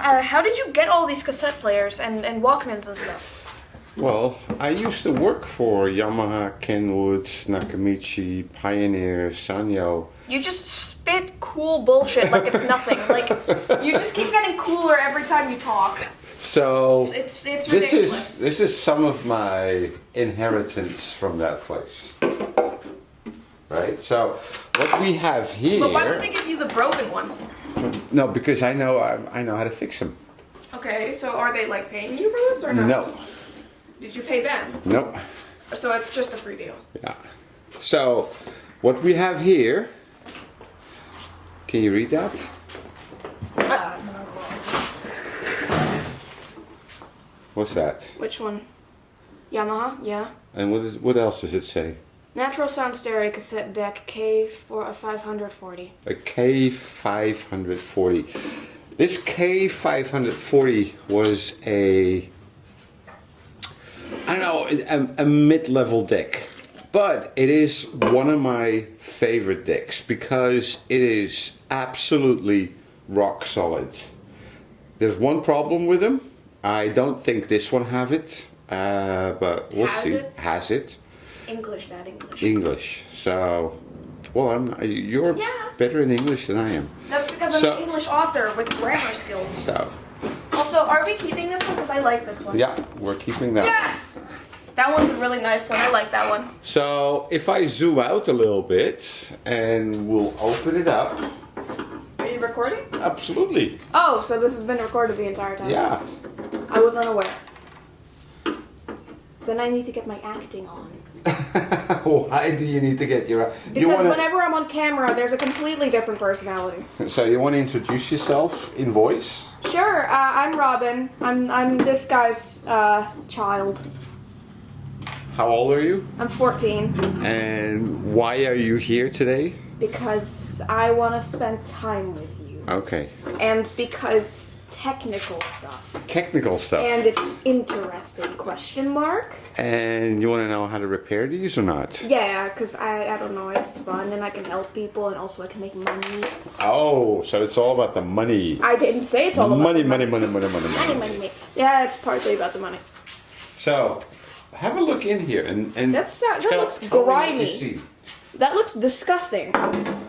how did you get all these cassette players and walkmans and stuff? Well, I used to work for Yamaha, Kenwood, Nakamichi, Pioneer, Sanyo. You just spit cool bullshit like it's nothing. Like, you just keep getting cooler every time you talk. So It's ridiculous. This is some of my inheritance from that place. Right? So what we have here. But why would they give you the broken ones? No, because I know how to fix them. Okay, so are they like paying you for this or no? No. Did you pay them? Nope. So it's just a free deal. Yeah. So what we have here. Can you read that? What's that? Which one? Yamaha, yeah. And what else does it say? Natural sound stereo cassette deck K-540. A K-540. This K-540 was a mid-level deck, but it is one of my favorite decks because it is absolutely rock solid. There's one problem with them. I don't think this one have it, but we'll see. Has it? English, Dad, English. English. So, well, you're better in English than I am. That's because I'm an English author with grammar skills. So. Also, are we keeping this one? Because I like this one. Yeah, we're keeping that. Yes! That one's a really nice one. I like that one. So, if I zoom out a little bit and we'll open it up. Are you recording? Absolutely. Oh, so this has been recorded the entire time. Yeah. I was unaware. Then I need to get my acting on. Why do you need to get your... Because whenever I'm on camera, there's a completely different personality. So you want to introduce yourself in voice? Sure, I'm Robin. I'm this guy's child. How old are you? I'm 14. And why are you here today? Because I want to spend time with you. Okay. And because technical stuff. Technical stuff. And it's interesting, question mark. And you want to know how to repair these or not? Yeah, because I don't know, it's fun and I can help people and also I can make money. Oh, so it's all about the money. I didn't say it's all about money. money. Money. Yeah, it's partly about the money. So, have a look in here and that looks grimy. That looks disgusting.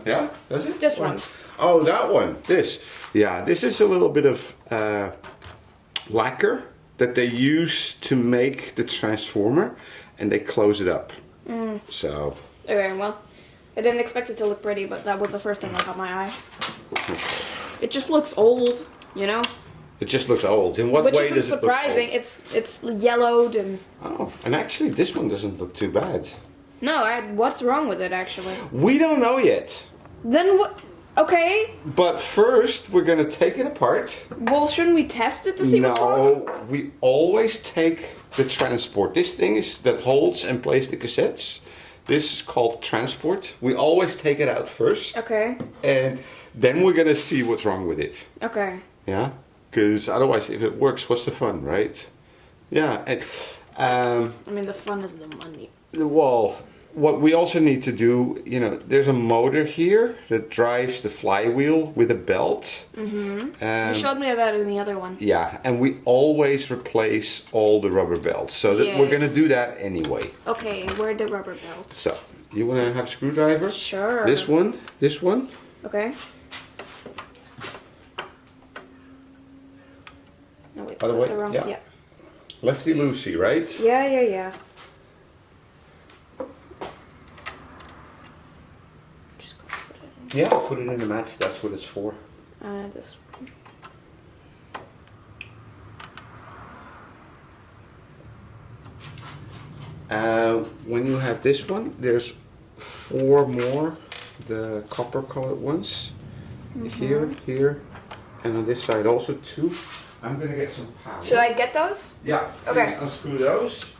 Yeah, does it? This one. Oh, that one. This. Yeah, this is a little bit of lacquer that they use to make the transformer, and they close it up. So. Okay, well, I didn't expect it to look pretty, but that was the first thing that caught my eye. It just looks old, you know? It just looks old. In what way does it look old? Which isn't surprising. It's yellowed and... Oh, and actually this one doesn't look too bad. No, what's wrong with it, actually? We don't know yet. Then what? Okay. But first, we're going to take it apart. Well, shouldn't we test it to see what's wrong? No, we always take the transport. This thing that holds and plays the cassettes. This is called transport. We always take it out first. Okay. And then we're going to see what's wrong with it. Okay. Yeah? Because otherwise, if it works, what's the fun, right? Yeah. And, I mean, the fun is the money. Well, what we also need to do, you know, there's a motor here that drives the flywheel with a belt. Mm-hmm. You showed me that in the other one. Yeah, and we always replace all the rubber belts. So we're going to do that anyway. Okay, where are the rubber belts? So, you want to have a screwdriver? Sure. This one. Okay. No, wait, By the way, yeah. Lefty loosey, right? Yeah. Yeah, put it in the mat. That's what it's for. This one. When you have this one, there's 4 more, the copper colored ones. Mm-hmm. Here, and on this side also 2. I'm gonna get some power. Should I get those? Yeah. Okay. Unscrew those.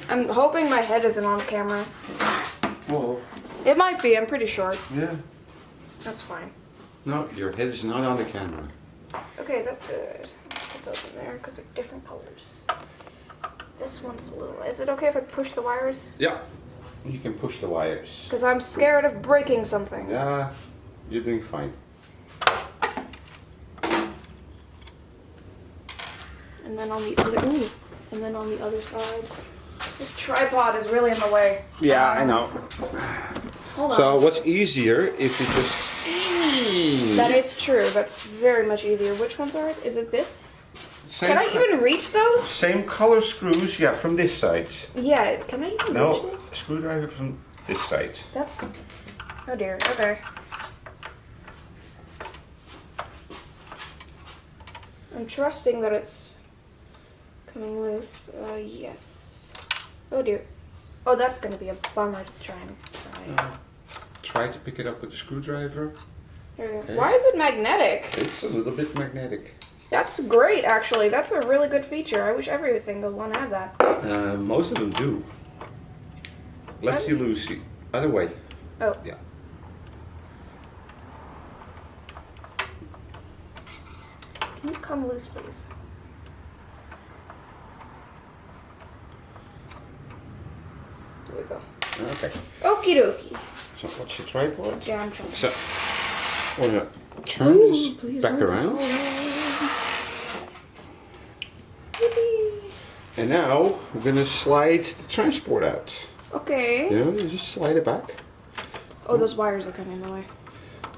I'm hoping my head isn't on camera. Well. It might be, I'm pretty sure. Yeah. That's fine. No, your head is not on the camera. Okay, that's good. I'll put those in there because they're different colors. This one's a little... Is it okay if I push the wires? Yeah. You can push the wires. Because I'm scared of breaking something. Yeah, you're doing fine. and then on the other, and then on the other side. This tripod is really in the way. Yeah, I know. Hold on. So what's easier if you just... That is true. That's very much easier. Which ones are it? Is it this? Same Can I even reach those? Same color screws, yeah, from this side. Yeah, can I even reach No, those? screwdriver from this side. That's... Oh dear, okay. I'm trusting that it's coming loose. Yes. Oh dear. Oh, that's gonna be a bummer to try and try. Try to pick it up with the screwdriver. Here we go. Okay. Why is it magnetic? It's a little bit magnetic. That's great, actually. That's a really good feature. I wish every single one had that. Most of them do. Lefty loosey. Other way. Oh. Yeah. Can you come loose, please? There we go. Okay. Okie dokie. So what's your tripod? Yeah, I'm trying. So we're gonna turn Ooh, this please back don't around. fall. Yippee. And now we're gonna slide the transport out. Okay. You know, you just slide it back. Oh, those wires are coming in the way.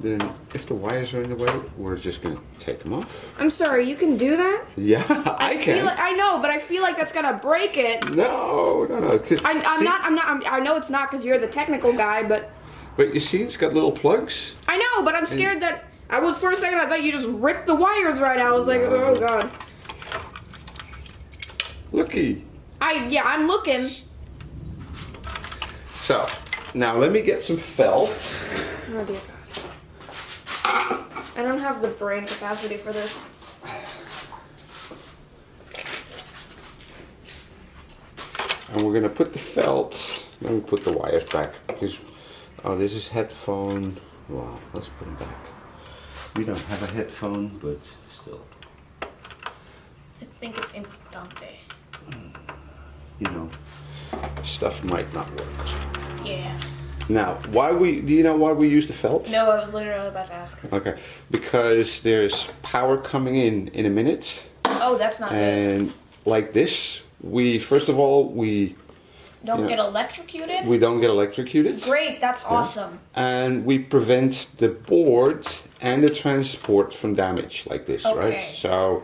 Then if the wires are in the way, we're just gonna take them off. I'm sorry, you can do that? Yeah, I can. Feel like, I know, but I feel like that's gonna break it. No. I know it's not because you're the technical guy, but But you see, it's got little plugs. I know, but I'm scared that I was for a second. I thought you just ripped the wires right out. I was like, oh god. Looky. I'm looking. So now let me get some felt. Oh dear god. I don't have the brain capacity for this. And we're gonna put the felt. Let me put the wires back because this is headphone. Wow, let's put them back. We don't have a headphone, but still, I think it's importante. you know, stuff might not work. Yeah. Now, do you know why we use the felt? No, I was literally about to ask. Okay, because there's power coming in a minute, Oh, that's not good. and like this, first of all we Don't get electrocuted? don't get electrocuted. Great, that's awesome. And we prevent the board and the transport from damage like this, right? Okay. So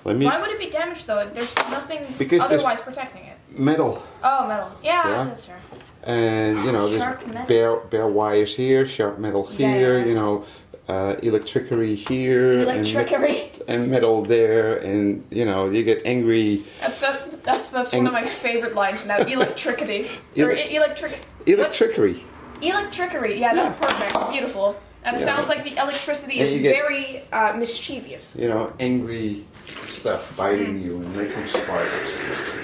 let me Why would it be damaged though? There's nothing Because there's- otherwise protecting it. metal, Oh, metal. Yeah, Yeah. that's fair. and Sharp there's metal. bare wires here, sharp metal Yeah, here, yeah. electricery here, Electricery. and metal there, and you get angry. That's one of my favorite lines now. Electricity. Or electric. Electricery. Electricery. Yeah, that's perfect. Beautiful. That Yeah. sounds like the electricity And is you get- very mischievous. Angry stuff biting you and making sparks.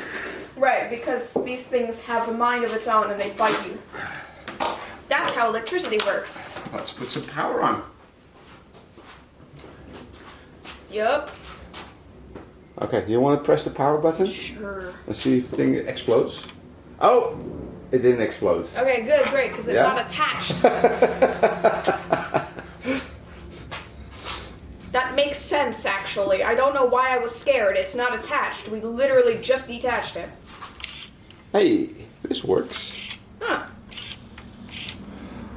Right, because these things have a mind of its own and they bite you. That's how electricity works. Let's put some power on. Yup. Okay, you want to press the power button? Sure. Let's see if the thing explodes. Oh, it didn't explode. Okay, good, great, because it's Yeah. not attached. That makes sense, actually. I don't know why I was scared. It's not attached. We literally just detached it. Hey, this works. Huh.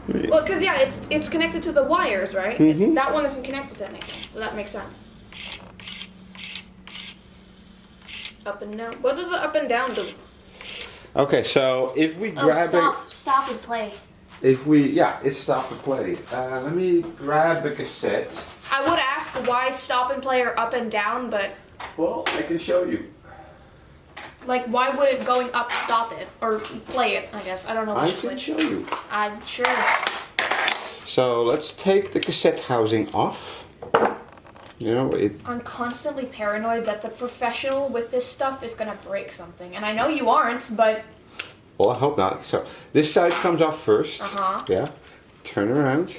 Well, because, yeah, it's connected to the wires, right? That one isn't connected to anything, so that makes sense. Up and down. What does the up and down do? Okay, so if we grab Stop and play. it's stop and play. Let me grab a cassette. I would ask why stop and play are up and down, but, Well, I can show you. like, why would it going up stop it? Or play it, I guess. I don't know I which can which. show you. I'm sure. So let's take the cassette housing off. I'm constantly paranoid that the professional with this stuff is gonna break something. And I know you aren't, but... Well, I hope not. So this side comes off first. Uh-huh. Yeah. Turn around.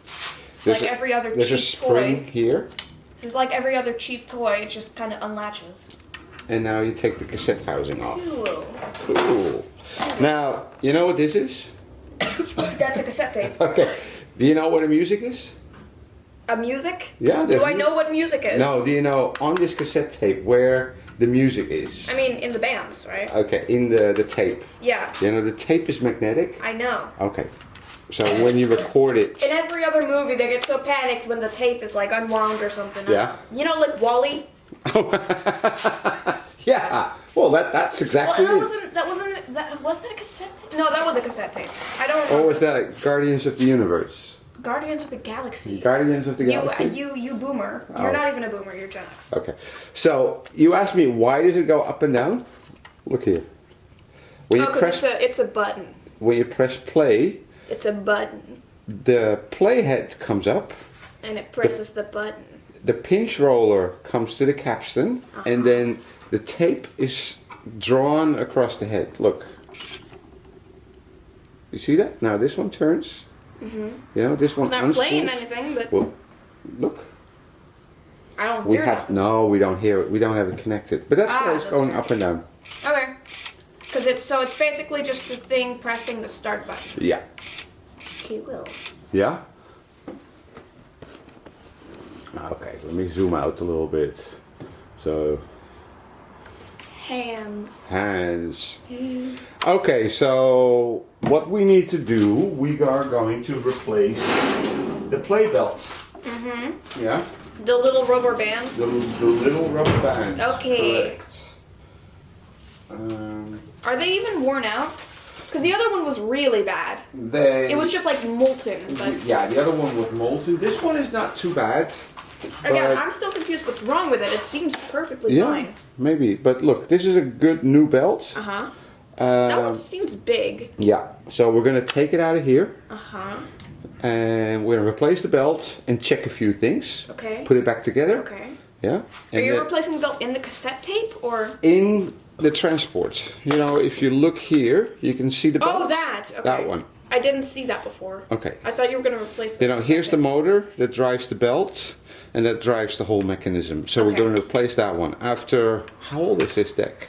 It's like every other There's a cheap spring toy. here. This is like every other cheap toy. It just kind of unlatches. And now you take the cassette housing off. Cool. Cool. Now, you know what this is? That's a cassette tape. Okay. Do you know what the music is? A music? Yeah. Do I know what music is? No, do you know on this cassette tape where the music is? I mean, in the bands, right? Okay, in the tape. Yeah. You know, the tape is magnetic. I know. Okay. So when you record it... In every other movie, they get so panicked when the tape is like unwound or something. Yeah. You know, like Wall-E? Yeah. Well, that's exactly Well, it. was that a cassette tape? No, that was a cassette tape. I don't remember. Or was that Guardians of the Universe? Guardians of the Galaxy. Guardians of the Galaxy? You boomer. Oh. You're not even a boomer, you're Gen X. Okay. So, you asked me, why does it go up and down? Look here. When you because it's a button. When you press play, It's a button. the playhead comes up. And it presses the button. The pinch roller comes to the capstan, and then the tape is drawn across the head. Look. You see that? Now this one turns. You know, this one It's not unspools. playing anything, but Well, look. I don't We hear have nothing. no, we don't hear it. We don't have it connected. But that's why it's that's going fair. up and down. Okay. Because it's basically just the thing pressing the start button. Yeah. Okay, Will. Yeah? Okay, let me zoom out a little bit. So, hands. Okay, so what we need to do, we are going to replace the play belt. Yeah? The little rubber bands. The little rubber bands. Okay. Correct. Are they even worn out? Because the other one was really bad. They. It was just like molten. But Yeah, the other one was molten. This one is not too bad. again, but- I'm still confused what's wrong with it. It seems perfectly Yeah, fine. maybe. But look, this is a good new belt. Uh-huh. That Um, one seems big. Yeah, so we're gonna take it out of here Uh-huh. and we're gonna replace the belt and check a few things. Okay. Put it back together. Okay. Yeah. Are And you then replacing the belt in the cassette tape or? in the transport, you know, if you look here, you can see the belt. Oh, that. Okay. That one. I didn't see that before. Okay. I thought you were going to replace the You know, cassette here's the tape. motor that drives the belt, and that drives the whole mechanism. So we're Okay. going to replace that one. After, how old is this deck?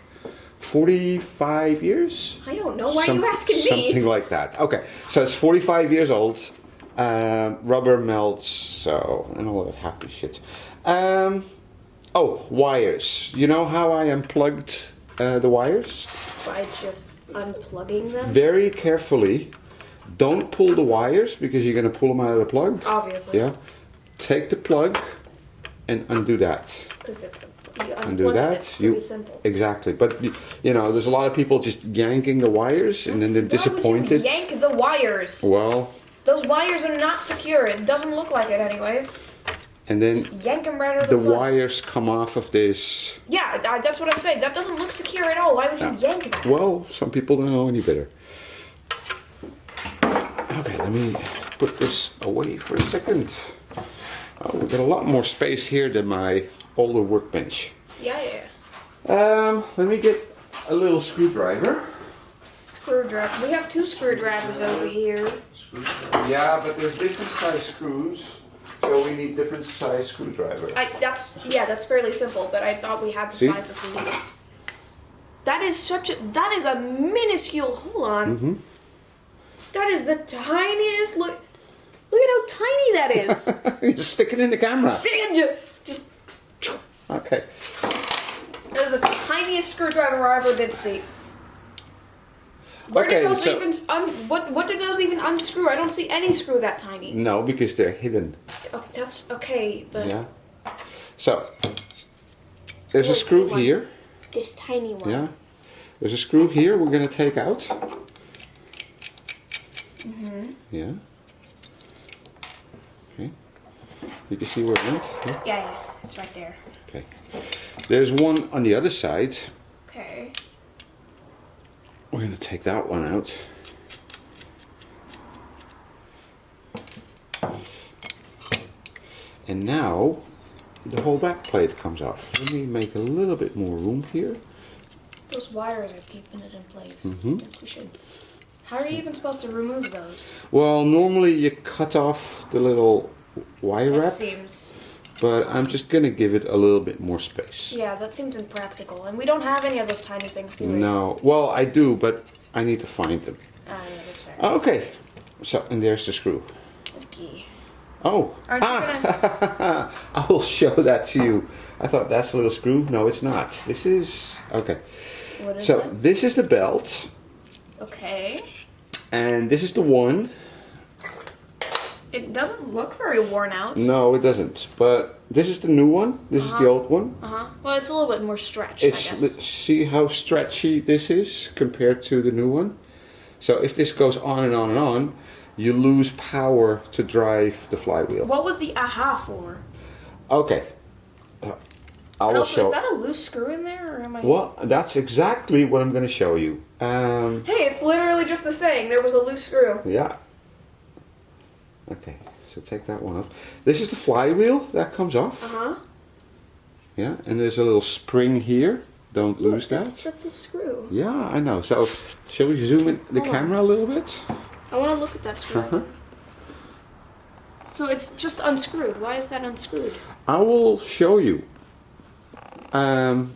45 years? I don't know. Why are you asking me? Something like that. Okay, so it's 45 years old. Rubber melts, so, and all that happy shit. Oh, wires. You know how I unplugged the wires? By just unplugging them? Very carefully. Don't pull the wires because you're going to pull them out of the plug. Obviously. Yeah. Take the plug and undo that. Because it's Undo unplugging that. it's pretty simple. Exactly. But you know, there's a lot of people just yanking the wires and then they're Why would disappointed. you yank the wires? Well, Those wires are not secure. It doesn't look like it anyways. and then Just yank them right out of the the plug. wires come off of this. Yeah, that's what I'm saying. That doesn't look secure at all. Why would you yank that? Well, some people don't know any better. Okay, let me put this away for a second. Oh, we got a lot more space here than my older workbench. Yeah. Let me get a little screwdriver. Screwdriver. We have 2 screwdrivers over here. Yeah, but there's different size screws, so we need different size screwdriver. That's fairly simple, but I thought we had the See? sizes we needed. That is a minuscule, hold on. That is the tiniest, look at how tiny that is. You just stick it in the camera. Just, Okay. that is the tiniest screwdriver I ever did see. Where Okay, did those so- even, what did those even unscrew? I don't see any screw that tiny. No, because they're hidden. Okay, that's okay, but Yeah. So, there's a Let's screw see one. here. this tiny one. Yeah. There's a screw here we're going to take out. Yeah. Okay. You can see where it went? Yeah. Yeah, it's right there. Okay. There's one on the other side. Okay. We're going to take that one out. And now the whole back plate comes off. Let me make a little bit more room here. Those wires are keeping it in place. Mm-hmm. I think we should. How are you even supposed to remove those? Well, normally you cut off the little wire That wrap, seems. but I'm just going to give it a little bit more space. Yeah, that seems impractical. And we don't have any of those tiny things, do we? No, well, I do, but I need to find them. Ah, yeah, that's fair. Okay, so, and there's the screw. Okay. Oh. Aren't you gonna... I will show that to you. I thought that's a little screw. No, it's not. This is... Okay. What is So it? this is the belt. Okay. And this is the one. It doesn't look very worn out. No, it doesn't. But this is the new one. This is the old one. Well, it's a little bit more stretched, I guess. See how stretchy this is compared to the new one? So if this goes on and on and on, you lose power to drive the flywheel. What was the aha for? Okay. I And will also, show. is that a loose screw in there, or am I... Well, that's exactly what I'm going to show you. Hey, it's literally just the saying. There was a loose screw. Yeah. Okay, so take that one off. This is the flywheel that comes off. Yeah, and there's a little spring here. Don't lose that. That's a screw. Yeah, I know. So, shall we zoom in the camera a little bit? I want to look at that screw. So it's just unscrewed. Why is that unscrewed? I will show you. And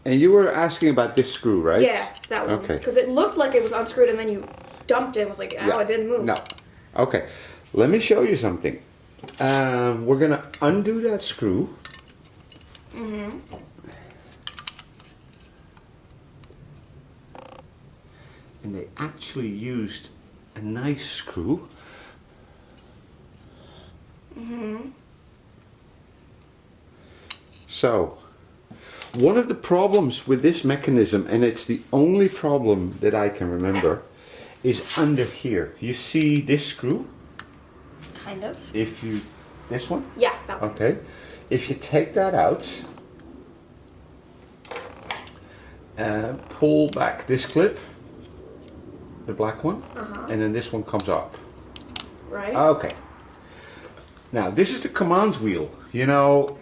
you were asking about this screw, right? Yeah, that one. Okay. Because it looked like it was unscrewed, and then you dumped it. It was like, ow, it didn't move. No. Okay. Let me show you something. We're gonna undo that screw. And they actually used a nice screw. So, one of the problems with this mechanism, and it's the only problem that I can remember, is under here. You see this screw? Kind of. If you, this one? Yeah, that one. Okay. If you take that out, pull back this clip, the black one, and then this one comes up. Right. Okay. Now this is the commands wheel. You know,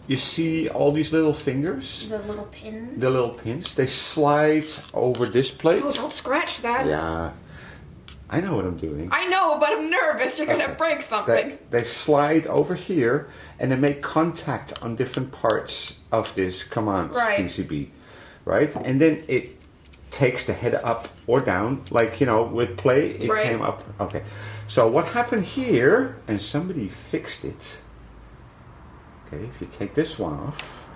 you see all these little fingers? The little pins. The little pins. They slide over this plate. Oh, don't scratch that. Yeah. I know what I'm doing. I know, but I'm nervous. You're gonna break something. They slide over here and they make contact on different parts of this commands PCB, right? And then it takes the head up or down, like, you know, with play, it came up. Okay. So what happened here, and somebody fixed it. Okay, if you take this one off,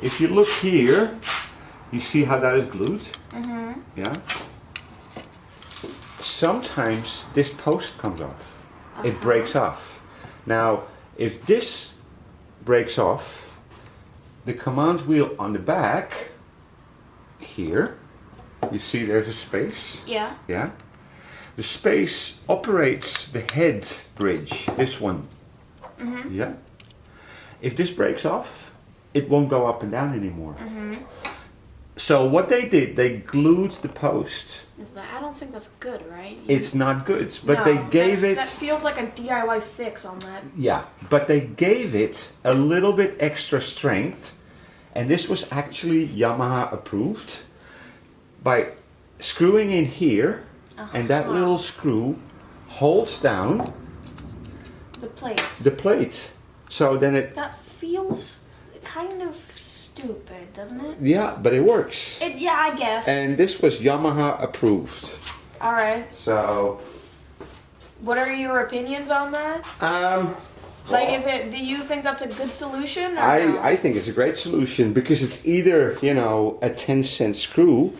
if you look here, you see how that is glued? Yeah? Sometimes this post comes off. It breaks off. Now, if this breaks off, the command wheel on the back, here, you see there's a space? Yeah. Yeah? The space operates the head bridge, this one. Yeah? If this breaks off, it won't go up and down anymore. So what they did, they glued the post. I don't think that's good, right? It's not good, but they gave it... That feels like a DIY fix on that. Yeah, but they gave it a little bit extra strength, and this was actually Yamaha approved, by screwing in here, and that little screw holds down the plate. So then it... That feels kind of stupid, doesn't it? Yeah, but it works. Yeah, I guess. And this was Yamaha approved. Alright. So... What are your opinions on that? Like, do you think that's a good solution? Or no? I think it's a great solution, because it's either, you know, a 10-cent screw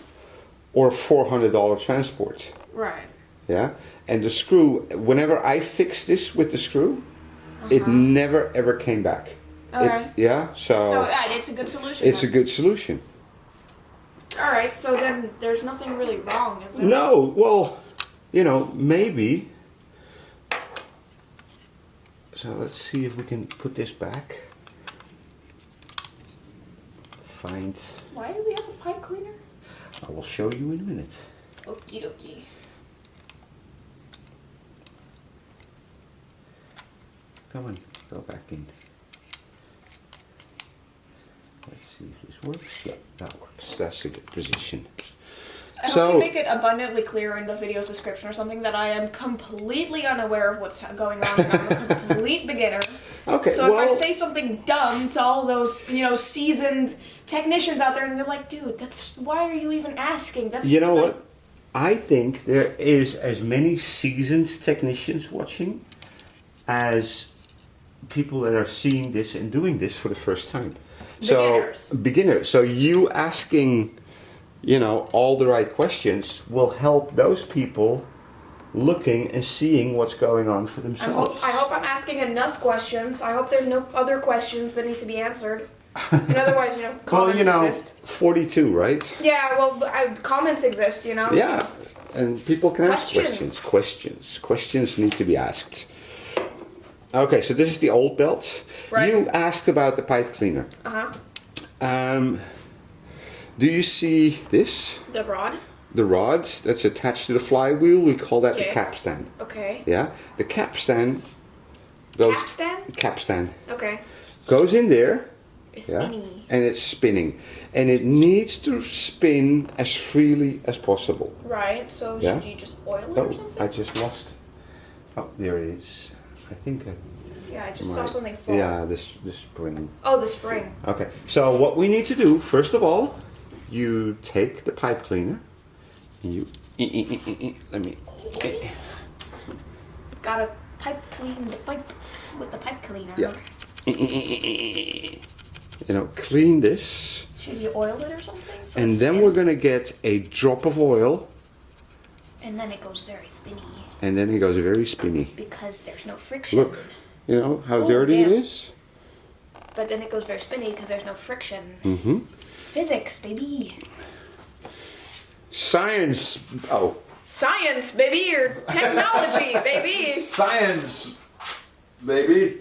or $400 transport. Right. Yeah? And the screw, whenever I fixed this with the screw, it never ever came back. Alright. Yeah? So it's a good solution. it's a good solution. Alright, so then there's nothing really wrong, is there? No, well, you know, maybe. So let's see if we can put this back. Find... Why do we have a pipe cleaner? I will show you in a minute. Okie dokie. Come on, go back in. Let's see if this works. Yeah, that works. That's a good position. I hope you make it abundantly clear in the video's description or something that I am completely unaware of what's going on and I'm a complete beginner. Okay, so if I say something dumb to all those, you know, seasoned technicians out there, and they're like, dude, why are you even asking? That's, you know what? I think there is as many seasoned technicians watching as people that are seeing this and doing this for the first time. Beginners. So beginners. So you asking, you know, all the right questions will help those people looking and seeing what's going on for themselves. I hope I'm asking enough questions. I hope there's no other questions that need to be answered. And otherwise, you know, comments exist. 42, right? Yeah, well, comments exist, you know. Yeah, and people can ask Questions. Questions need to be asked. Okay, so this is the old belt. Right. You asked about the pipe cleaner. Do you see this? The rod. The rod that's attached to the flywheel, we call that the Yeah. capstan. Okay. Yeah, the capstan goes. Capstan? Capstan Okay. goes in there. It's Yeah, spinny. and it's spinning, and it needs to spin as freely as possible. Right. So Yeah. should you just oil it or something? I just lost. Oh, there it is. I think I. Yeah, I just saw might- something fall. Yeah, the spring. Oh, the spring. Okay, so what we need to do first of all, you take the pipe cleaner. You let me. Gotta pipe clean the pipe with the pipe cleaner. Yeah. You know, clean this, Should you oil it or something? So and it then we're spins? gonna get a drop of oil, And then it goes very spinny and then it goes very spinny. because there's no friction. Look, you know how Oh, dirty it yeah. is. But then it goes very spinny because there's no friction. Mm-hmm. Physics, baby. Science. Oh. Science, baby, or technology, baby. Science, baby.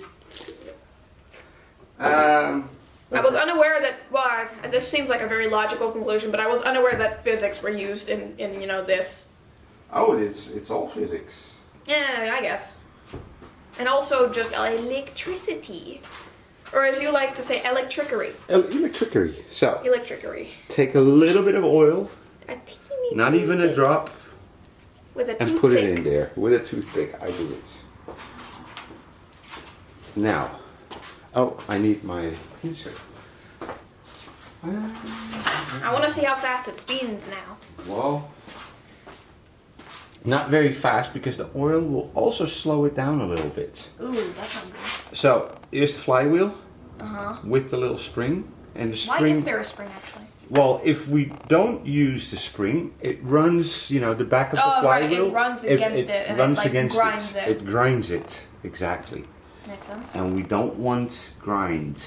I was unaware that, well, this seems like a very logical conclusion, but I was unaware that physics were used in you know, this. Oh, it's all physics. Yeah, I guess. And also just electricity. Or as you like to say, electricery. Electricery. So, Electricery. take a little bit of oil, A teeny not even a bit. drop, With a and toothpick. put it in there with a toothpick. I do it. Now, oh, I need my pincer. I want to see how fast it spins now. Well, not very fast because the oil will also slow it down a little bit. Ooh, that sounds good. So, here's the flywheel Uh-huh. with the little spring, and the Why spring. is there a spring, actually? Well, if we don't use the spring, it runs, you know, the back of the Oh, right, flywheel. it runs against it, and it, runs like, against grinds it. It grinds it, exactly. Makes sense. And we don't want grind.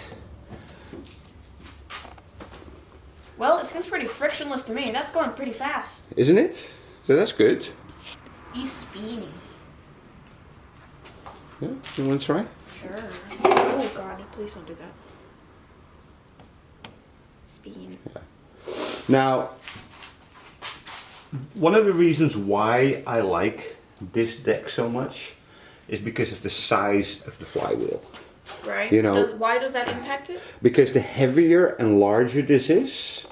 Well, it seems pretty frictionless to me. That's going pretty fast. Isn't it? So that's good. He's spinning. Yeah, you want to try? Sure. Oh, God, please don't do that. Spin. Now, one of the reasons why I like this deck so much is because of the size of the flywheel. Right? You know- Why does that impact it? Because the heavier and larger this is,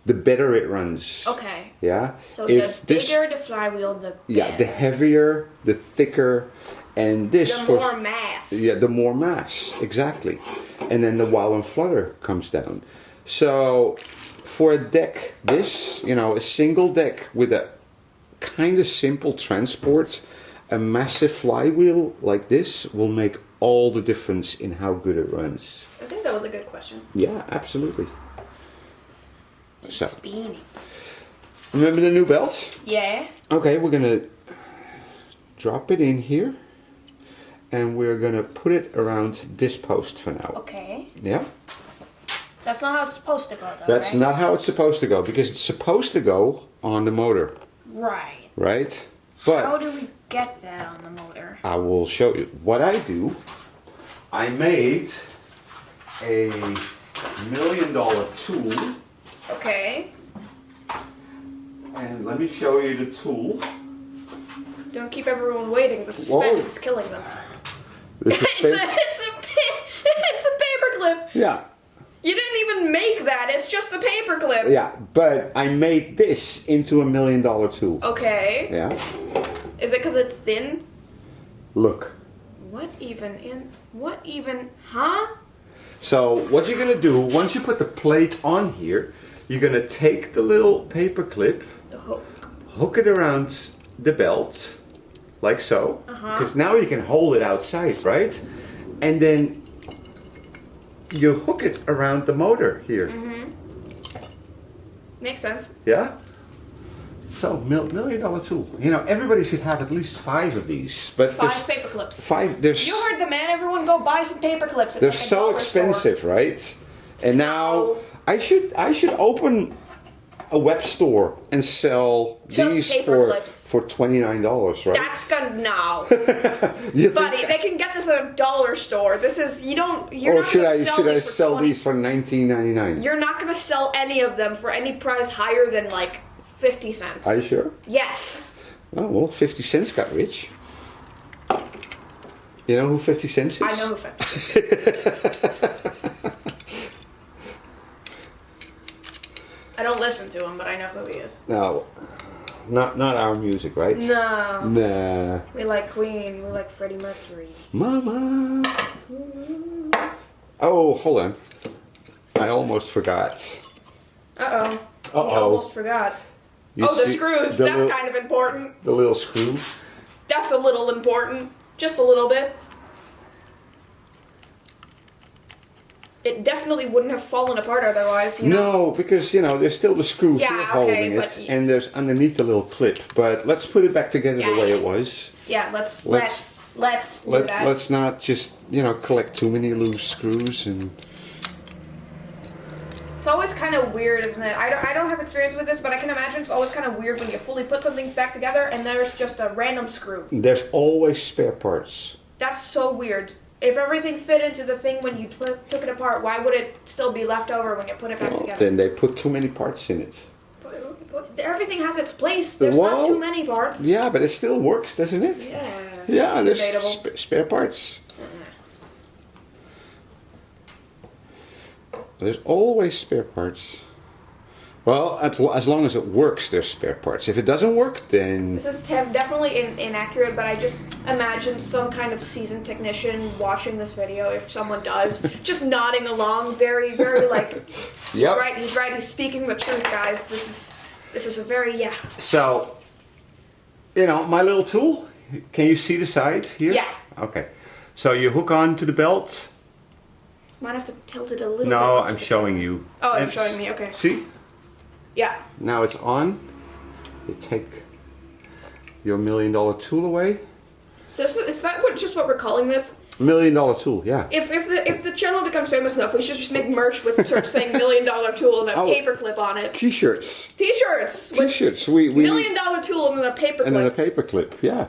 the better it runs. Okay. Yeah? So If the this- bigger the flywheel, the Yeah, the better. heavier, the thicker, and this The for more mass. yeah, the more mass, exactly. And then the wow and flutter comes down. So for a deck, this, you know, a single deck with a kind of simple transport, a massive flywheel like this will make all the difference in how good it runs. I think that was a good question. Yeah, absolutely. So, Spinning. remember the new belt? Yeah. Okay, we're gonna drop it in here, and we're gonna put it around this post for now. Okay. Yeah? That's not how it's supposed to go, though, That's right? not how it's supposed to go, because it's supposed to go on the motor, Right. right? How But do we get that on the motor? I will show you. What I do, I made a $1 million tool, Okay. and let me show you the tool. Don't keep everyone waiting. The suspense Whoa. is killing them. This is It's a paperclip. yeah, You didn't even make that. It's just a paperclip. yeah, but I made this into a $1 million tool. Okay. Yeah, Is it because it's thin? look. What even? Huh? So what you're gonna do, once you put the plate on here, you're gonna take the little paper clip, The hook. hook it around the belt, like so, because now you can hold it outside, right? And then you hook it around the motor here. Makes sense. Yeah? So, $1 million tool. You know, everybody should have at least 5 of these. But 5 paper clips. 5, there's... You heard the man, everyone go buy some paper clips. They're so expensive, right? And now, I should open a web store and sell these for $29, right? That's gonna buddy, they can get this at a dollar store. This is you're not gonna should I sell these for $19.99? You're not gonna sell any of them for any price higher than like 50 cents. Are you sure? Yes. Oh well, 50 cents got rich. You know who 50 cents is? I know who 50 cents is. I don't listen to him, but I know who he is. No, not our music, right? No. Nah. We like Queen. We like Freddie Mercury. Mama. Oh, hold on. I almost forgot. Uh-oh. He almost forgot. The screws. That's kind of important. The little screw. That's a little important. Just a little bit. It definitely wouldn't have fallen apart otherwise, you know? No, because, you know, there's still the screw here holding it, and there's underneath a little clip. But let's put it back together the way it was. Yeah, let's do that. Let's not just, you know, collect too many loose screws and... It's always kind of weird, isn't it? I don't have experience with this, but I can imagine it's always kind of weird when you fully put something back together and there's just a random screw. There's always spare parts. That's so weird. If everything fit into the thing when you took it apart, why would it still be left over when you put it back together? Then they put too many parts in it. But everything has its place. There's not too many parts. Yeah, but it still works, doesn't it? Yeah. Yeah, there's spare parts. There's always spare parts. Well, as long as it works, there's spare parts. If it doesn't work, then... This is definitely inaccurate, but I just imagine some kind of seasoned technician watching this video, if someone does, just nodding along, very, very like, Yep. he's right, he's speaking the truth, guys. This is a very, So, you know, my little tool, can you see the side here? Yeah. Okay. So you hook on to the belt. Might have to tilt it a little bit. No, I'm showing you. Oh, you're showing me, okay. See? Yeah. Now it's on. You take your $1 million tool away. So is that just what we're calling this? $1 million tool, yeah. If the channel becomes famous enough, we should just make merch with saying $1 million tool and a paper clip on it. T-shirts. T-shirts. We $1 million tool and then a paper clip. And then a paper clip, yeah.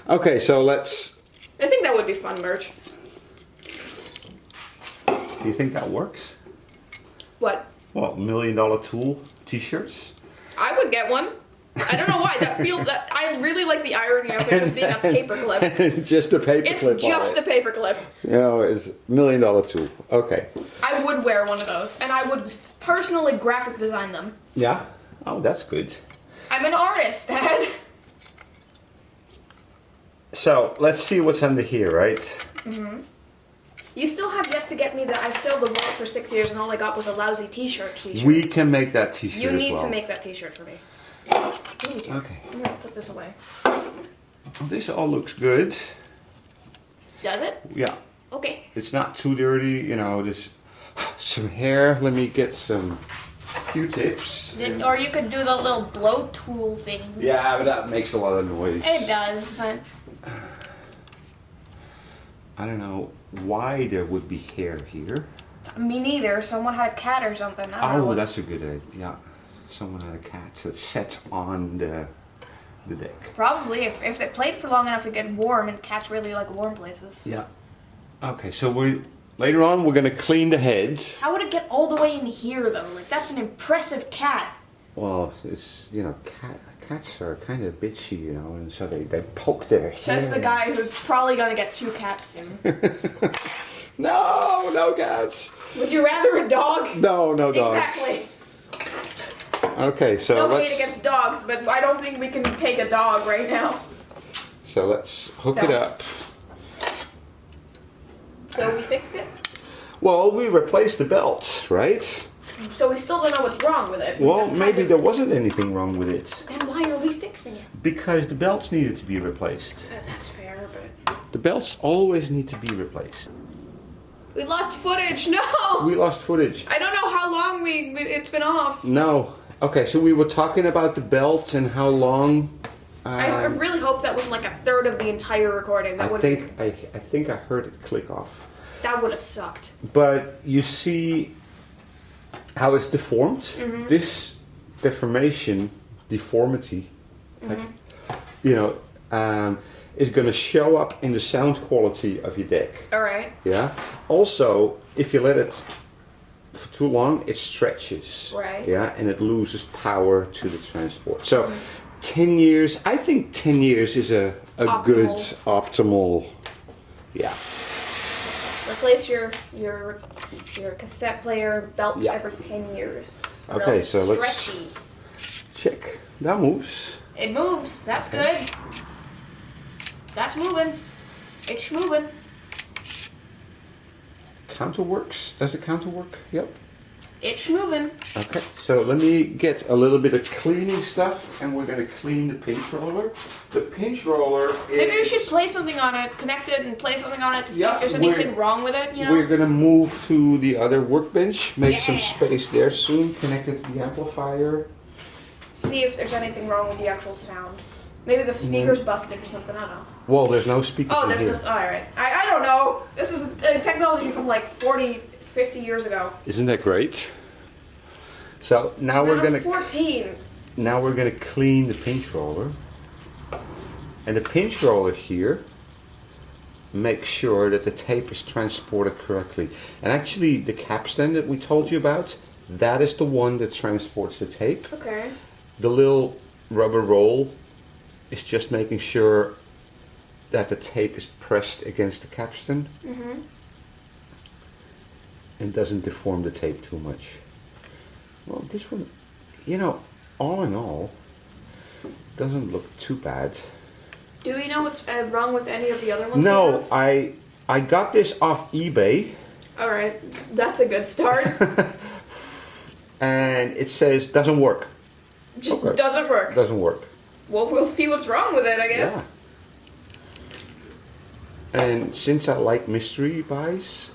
Okay, so let's... I think that would be fun merch. Do you think that works? What? Well, $1 million tool T-shirts? I would get one. I don't know why. I really like the irony of it just being a paper clip. Just a paper clip. It's just a paper clip. You know, it's $1 million tool. Okay. I would wear one of those, and I would personally graphic design them. Yeah? Oh, that's good. I'm an artist, Dad. So, let's see what's under here, right? Mm-hmm. You still have yet to get me I sailed the world for 6 years and all I got was a lousy t-shirt. We can make that t-shirt You need as well. to make that t-shirt for me. Ooh, dear. Okay. I'm gonna put this away. This all looks good. Does it? Yeah. Okay. It's not too dirty, you know, there's some hair. Let me get some Q-tips. Or you could do the little blow tool thing. Yeah, but that makes a lot of noise. It does, but... I don't know why there would be hair here. Me neither. Someone had a cat or something. I don't know. That's a good idea. Yeah. Someone had a cat that sat on the deck. Probably. If they played for long enough, it get warm, and cats really like warm places. Yeah. Okay, so later on we're gonna clean the heads. How would it get all the way in here, though? Like, that's an impressive cat. Well, it's, you know, cats are kind of bitchy, you know, and so they poke their hair. Says the guy who's probably gonna get 2 cats soon. No cats. Would you rather a dog? No dogs. Exactly. Okay, so no hate against dogs, but I don't think we can take a dog right now. So let's hook it up. So we fixed it? Well, we replaced the belt, right? So we still don't know what's wrong with it. Well, maybe there wasn't anything wrong with it. Then why are we fixing it? Because the belts needed to be replaced. That's fair, but... The belts always need to be replaced. We lost footage, no! We lost footage. I don't know how long it's been off. No. Okay, so we were talking about the belts and how long... I really hope that wasn't like a third of the entire recording. That I think I heard it click off. That would have sucked. But you see how it's deformed? Mm-hmm. This deformity, Mm-hmm. you know, is going to show up in the sound quality of your deck. All right. Yeah. Also, if you let it for too long, it stretches. Right. Yeah, and it loses power to the transport. So, 10 years. I think 10 years is a good optimal. Yeah. Replace your cassette player belts every 10 years. Or Okay, else so it let's stretches. check. That moves. It moves. That's good. That's moving. It's moving. Counter works. Does the counter work? Yep. It's moving. Okay, so let me get a little bit of cleaning stuff, and we're going to clean the pinch roller. The pinch roller is... Maybe we should play something on it, connect it, and play something on it to see if there's anything wrong with it, you know? We're going to move to the other workbench, make some space there soon, connect it to the amplifier. See if there's anything wrong with the actual sound. Maybe the speaker's busted or something, I don't know. Well, there's no speakers in here. Oh, alright. I don't know. This is technology from like 40, 50 years ago. Isn't that great? So now we're going to... 14. Now we're going to clean the pinch roller. And the pinch roller here makes sure that the tape is transported correctly. And actually the capstan that we told you about, that is the one that transports the tape. Okay. The little rubber roll is just making sure that the tape is pressed against the capstan. Mm-hmm. And doesn't deform the tape too much. Well, this one, you know, all in all, doesn't look too bad. Do we know what's wrong with any of the other ones? No, I got this off eBay. All right, that's a good start. And it says doesn't work. Just doesn't work. Doesn't work. Well, we'll see what's wrong with it, I guess. Yeah. And since I like mystery buys,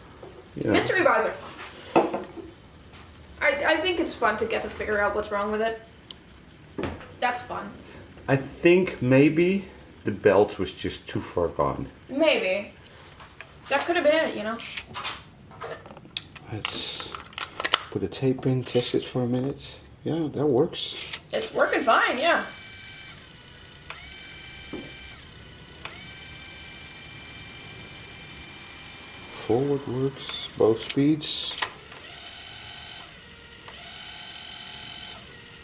you know. Mystery buys are fun. I think it's fun to get to figure out what's wrong with it. That's fun. I think maybe the belt was just too far gone. Maybe. That could have been it, you know. Let's put a tape in, test it for a minute. Yeah, that works. It's working fine, yeah. Forward works, both speeds.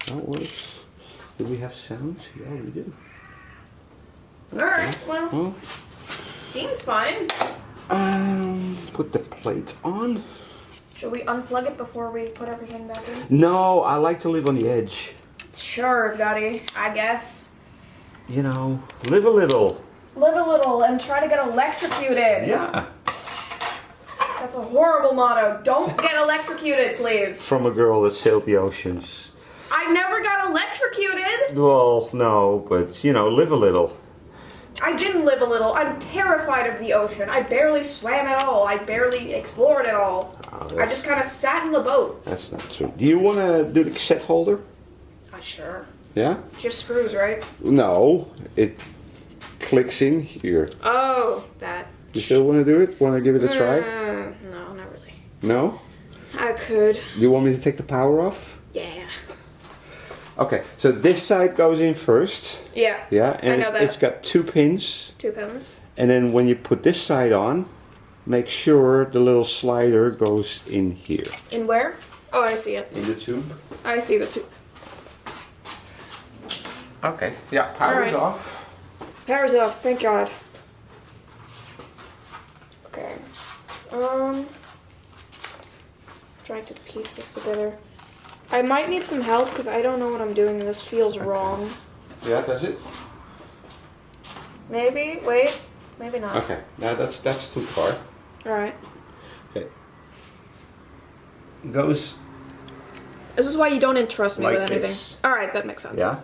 That works. Do we have sound? Yeah, we do. Alright, well, seems fine. Put the plate on. Should we unplug it before we put everything back in? No, I like to live on the edge. Sure, buddy, I guess. You know, live a little. Live a little and try to get electrocuted. Yeah. That's a horrible motto. Don't get electrocuted, please. From a girl that sailed the oceans. I never got electrocuted. Well, no, but, you know, live a little. I didn't live a little. I'm terrified of the ocean. I barely swam at all. I barely explored at all. I just kind of sat in the boat. That's not true. Do you want to do the cassette holder? Sure. Yeah? Just screws, right? No, it clicks in here. Oh, that. You still want to do it? Want to give it a try? No, not really. No? I could. Do you want me to take the power off? Yeah. Okay, so this side goes in first. Yeah. Yeah, and I know that. it's got 2 pins. 2 pins. And then when you put this side on, make sure the little slider goes in here. In where? Oh, I see it. In the tube. I see the tube. Okay, yeah, power's off. Power's off, thank God. Okay. Trying to piece this together. I might need some help because I don't know what I'm doing and this feels wrong. Yeah, does it? Maybe. Wait. Maybe not. Okay, now that's too far. Alright. Okay. Goes. This is why you don't entrust me like with anything. this. Alright, that makes sense. Yeah.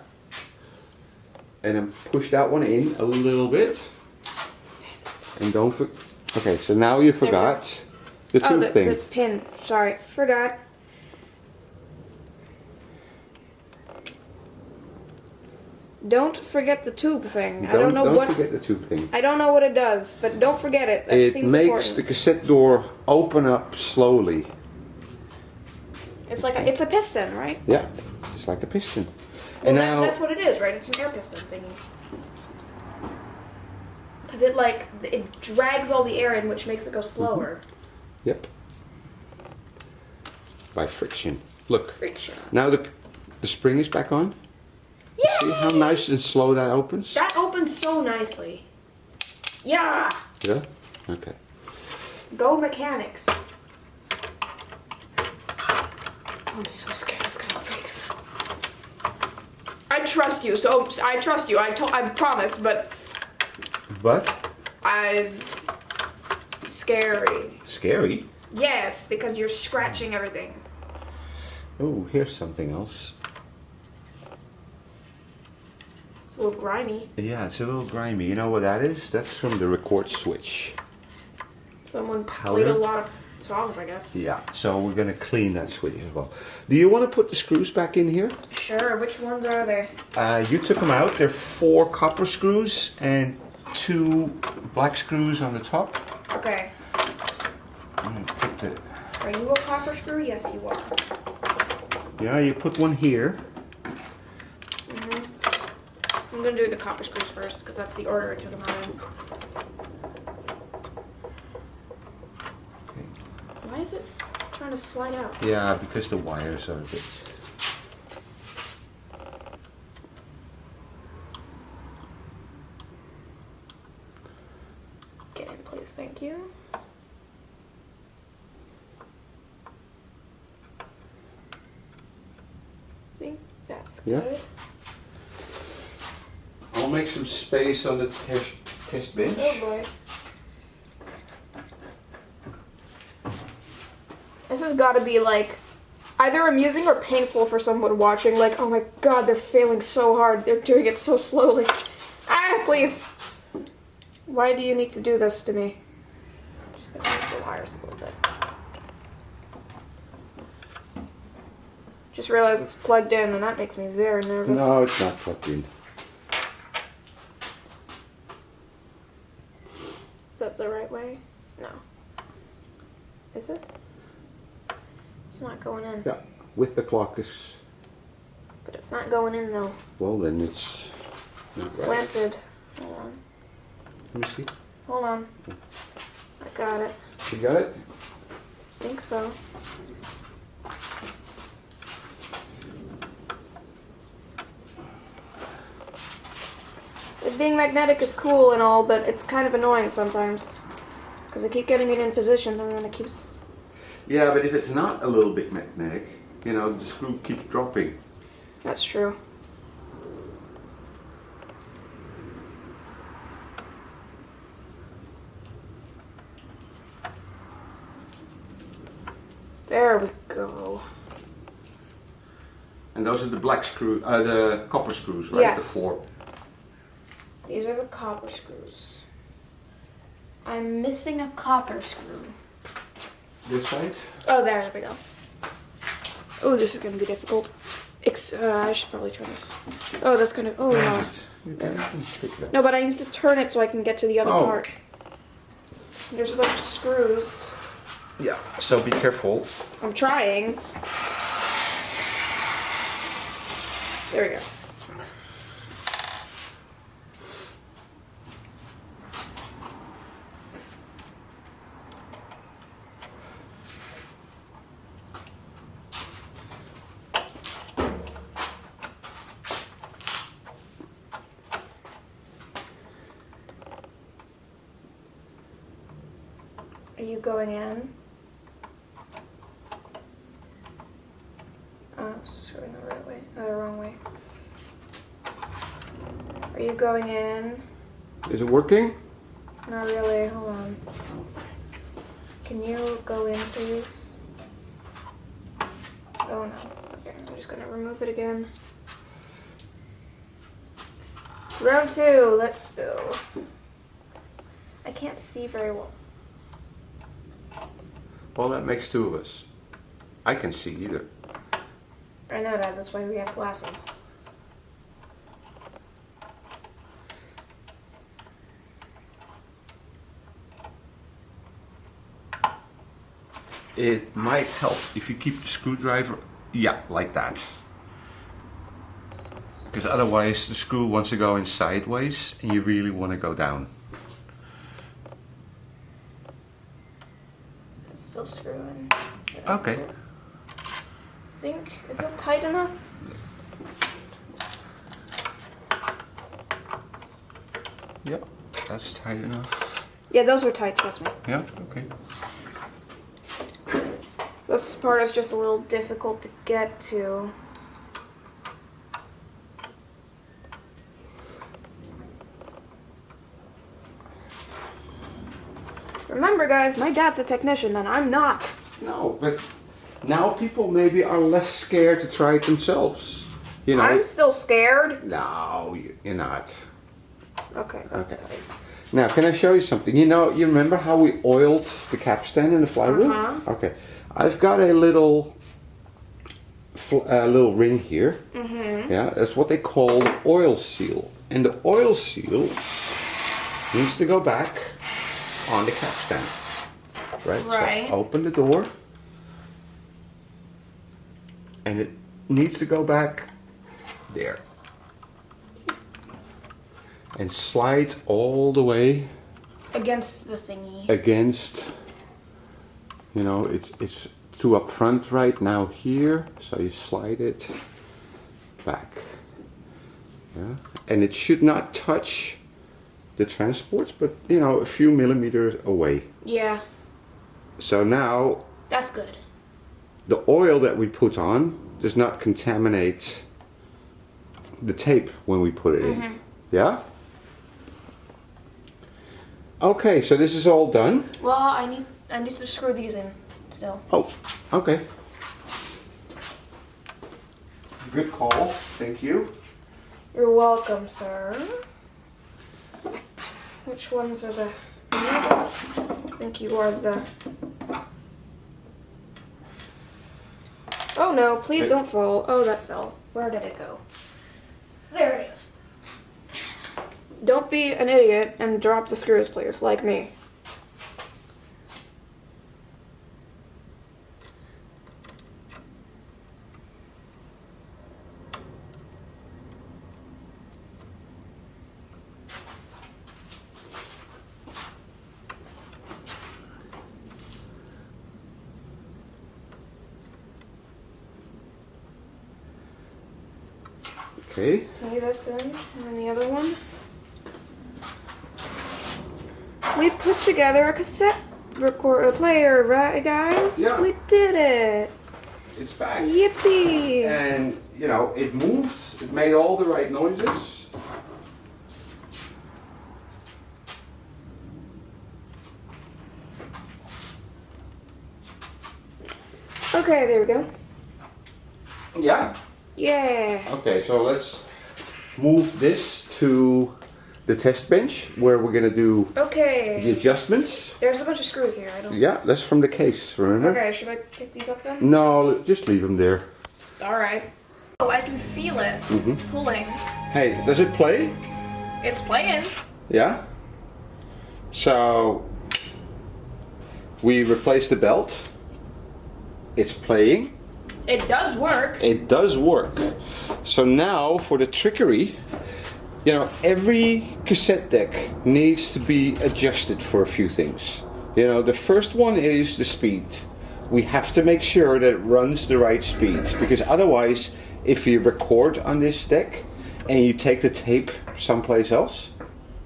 and then push that one in a little bit. And don't forget. Okay, so now you forgot the tube thing. The pin. Sorry, forgot. Don't forget the tube thing. I don't know what. Don't forget the tube thing. I don't know what it does, but don't forget it. That seems makes important. the cassette door open up slowly. It's like it's a piston, right? Yeah, it's like a piston. Well, And now that's what it is, right? It's an air piston thingy. Because it drags all the air in, which makes it go slower. Yep. By friction. Look. Friction. Now the spring is back on. Yay! See how nice and slow that opens? That opens so nicely. Yeah. Yeah. Okay. Go mechanics. I'm so scared it's gonna break. I trust you, so I trust you. I promise, but. But? Scary. Scary? Yes, because you're scratching everything. Oh, here's something else. It's a little grimy. Yeah, it's a little grimy. You know what that is? That's from the record switch. Someone played a lot of songs, I guess. Yeah, so we're going to clean that switch as well. Do you want to put the screws back in here? Sure, which ones are they? You took them out. They're 4 copper screws and 2 black screws on the top. Okay. I'm going to put the... Are you a copper screw? Yes, you are. Yeah, you put one here. I'm going to do the copper screws first, because that's the order I took them out in. Okay. Why is it trying to slide out? Yeah, because the wires are a bit... Get in place, thank you. I think that's good. Yeah. I'll make some space on the test bench. Oh boy. This has got to be like either amusing or painful for someone watching. Like, oh my god, they're failing so hard. They're doing it so slowly. Ah, please. Why do you need to do this to me? I'm just gonna move the wires a little bit. Just realized it's plugged in, and that makes me very nervous. No, it's not plugged in. Is that the right way? No. Is it? It's not going in. Yeah, with the clock is... But it's not going in though. Well, then it's not right. Slanted. Hold on. Let me see. Hold on. I got it. You got it? I think so. It being magnetic is cool and all, but it's kind of annoying sometimes. Because I keep getting it in position and then it keeps... Yeah, but if it's not a little bit magnetic, you know, the screw keeps dropping. That's true. There we go. And those are the black screw, the copper screws, right? Yes. The 4. These are the copper screws. I'm missing a copper screw. This side? Oh, there we go. Oh, this is going to be difficult. I should probably turn this. Oh, that's going to... Oh, no. You can pick it up. No, but I need to turn it so I can get to the other Oh. part. There's a bunch of screws. Yeah, so be careful. I'm trying. There we go. Are you going in? Oh, screwing the right way. The wrong way. Are you going in? Is it working? Not really. Hold on. Can you go in, please? Oh no. Okay, I'm just gonna remove it again. Round 2, let's go. I can't see very well. Well, that makes 2 of us. I can see either. I know that, that's why we have glasses. It might help if you keep the screwdriver, yeah, like that. Because otherwise the screw wants to go in sideways and you really want to go down. It's still screwing. Okay. Is that tight enough? Yeah, that's tight enough. Yeah, those are tight, trust me. Yeah, okay. This part is just a little difficult to get to. Remember guys, my dad's a technician and I'm not. No, but now people maybe are less scared to try it themselves. You know. I'm still scared. No, you're not. Okay, that's Okay. tight. Now, can I show you something? You know, you remember how we oiled the capstan in the flywheel? Uh-huh. Okay. I've got a little ring here. Mm-hmm. Yeah, that's what they call the oil seal. And the oil seal needs to go back on the capstan. Right? Right. So open the door. And it needs to go back there. And slide all the way Against the thingy. against, you know, it's too up front right now here, so you slide it back. Yeah, and it should not touch the transports, but you know, a few millimeters away. Yeah, So now that's good. the oil that we put on does not contaminate the tape when we put it in. Yeah? Okay, so this is all done. Well, I need to screw these in still. Oh, okay. Good call. Thank you. You're welcome, sir. Which ones are the... I think you are the... Oh no, please don't fall. Oh, that fell. Where did it go? There it is. Don't be an idiot and drop the screws, please, like me. Okay. Lay this in, and then the other one. We put together a cassette player, right, guys? Yeah. We did it. It's back. Yippee! And, you know, it moved. It made all the right noises. Okay, there we go. Yeah. Yeah. Okay, so let's move this to the test bench where we're going to do the Okay. adjustments. There's a bunch of screws here. I don't. Yeah, that's from the case, remember? Okay, should I pick these up then? No, just leave them there. All right. Oh, I can feel it pulling. Hey, does it play? It's playing. Yeah. So we replaced the belt. It's playing. It does work. It does work. So now for the trickery, you know, every cassette deck needs to be adjusted for a few things. You know, the first one is the speed. We have to make sure that it runs the right speed, because otherwise, if you record on this deck and you take the tape someplace else,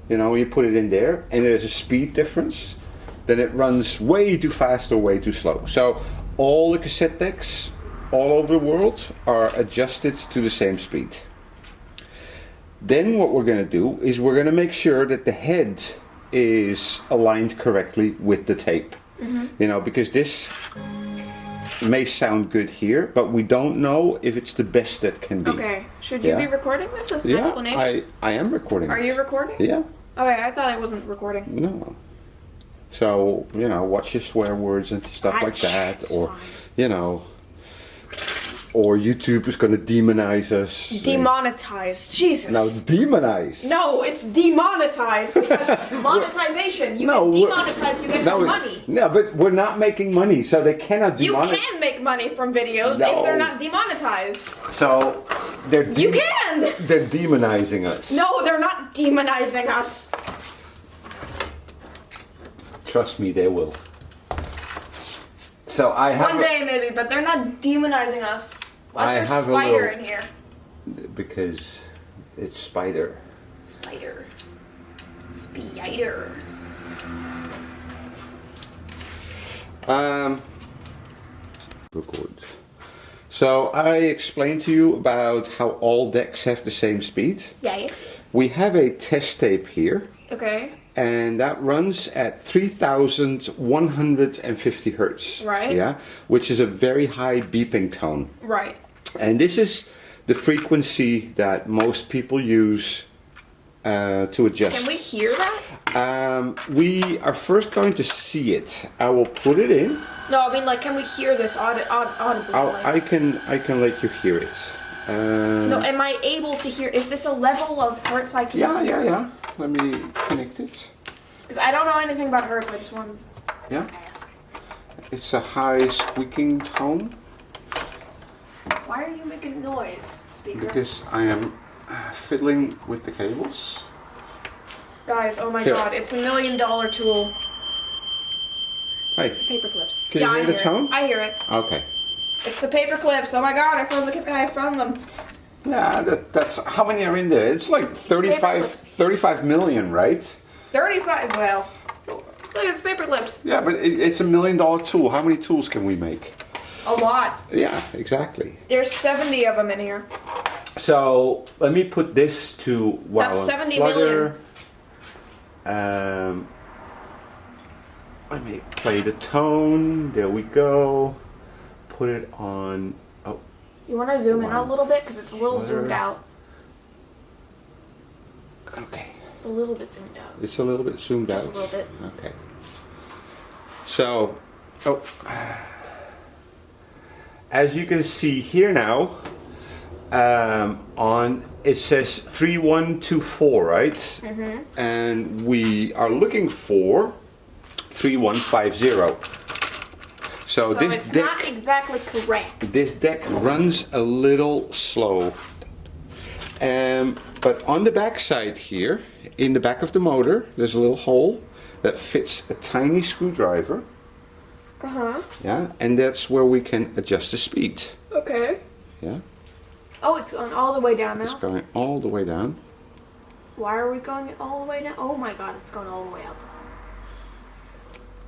you know, you put it in there and there's a speed difference, then it runs way too fast or way too slow. So all the cassette decks all over the world are adjusted to the same speed. Then what we're going to do is we're going to make sure that the head is aligned correctly with the tape. You know, because this may sound good here, but we don't know if it's the best that can be. Okay. Should you Yeah. be recording this as an explanation? I am recording. Are this. you recording? Yeah. Okay, I thought I wasn't recording. No. So, watch your swear words and stuff like that. It's Or, fine. Or YouTube is going to demonize us. Demonetized. Jesus. No, demonize. No, it's demonetized because monetization. You No, get demonetized, you get no money. No, but we're not making money, so they cannot You demonetize. can make money from videos No. if they're not demonetized. So, they're You can! They're demonizing us. No, they're not demonizing us. Trust me, they will. So I have One day maybe, but they're not demonizing us. Why is there a spider in here? Because it's spider. Spider. Spider. Record. So I explained to you about how all decks have the same speed. Yes. We have a test tape here, Okay. and that runs at 3,150 hertz. Right. Yeah, which is a very high beeping tone. Right. And this is the frequency that most people use to adjust. Can we hear that? We are first going to see it. I will put it in. No, I mean like, can we hear this audibly? I can let you hear it. No, am I able to hear? Is this a level of hertz I can hear? Yeah. Let me connect it. Because I don't know anything about hertz. I just want to Yeah. ask. It's a high squeaking tone Why are you making noise, speaker? because I am fiddling with the cables. Guys, oh my Here. god, it's $1 million tool. Hey, Paper clips. Can you I hear the hear tone? it. I hear it. okay. It's the paper clips. Oh my god, I found them. Yeah, that's how many are in there? It's like 35 million, right? 35. Well, look, it's paper clips. Yeah, but it's $1 million tool. How many tools can we make? A lot. Yeah, exactly. There's 70 of them in here. So let me put this to wow. That's 70 Flutter. Let me play the tone. There we go. Put it on. Oh, You want to zoom in Wow. a little bit because it's a little Flutter. zoomed out. okay. It's a little bit zoomed out. It's a little bit zoomed Just out. a little bit. Okay. So, as you can see here now, on it says 3124, right? Mm-hmm. And we are looking for 3150. So this it's deck, not exactly correct. this deck runs a little slow. But on the back side here, in the back of the motor, there's a little hole that fits a tiny screwdriver. Uh-huh. Yeah, and that's where we can adjust the speed. Okay. Yeah, Oh, it's going all the way down it's now. going all the way down. Why are we going all the way down? Oh my god, it's going all the way up.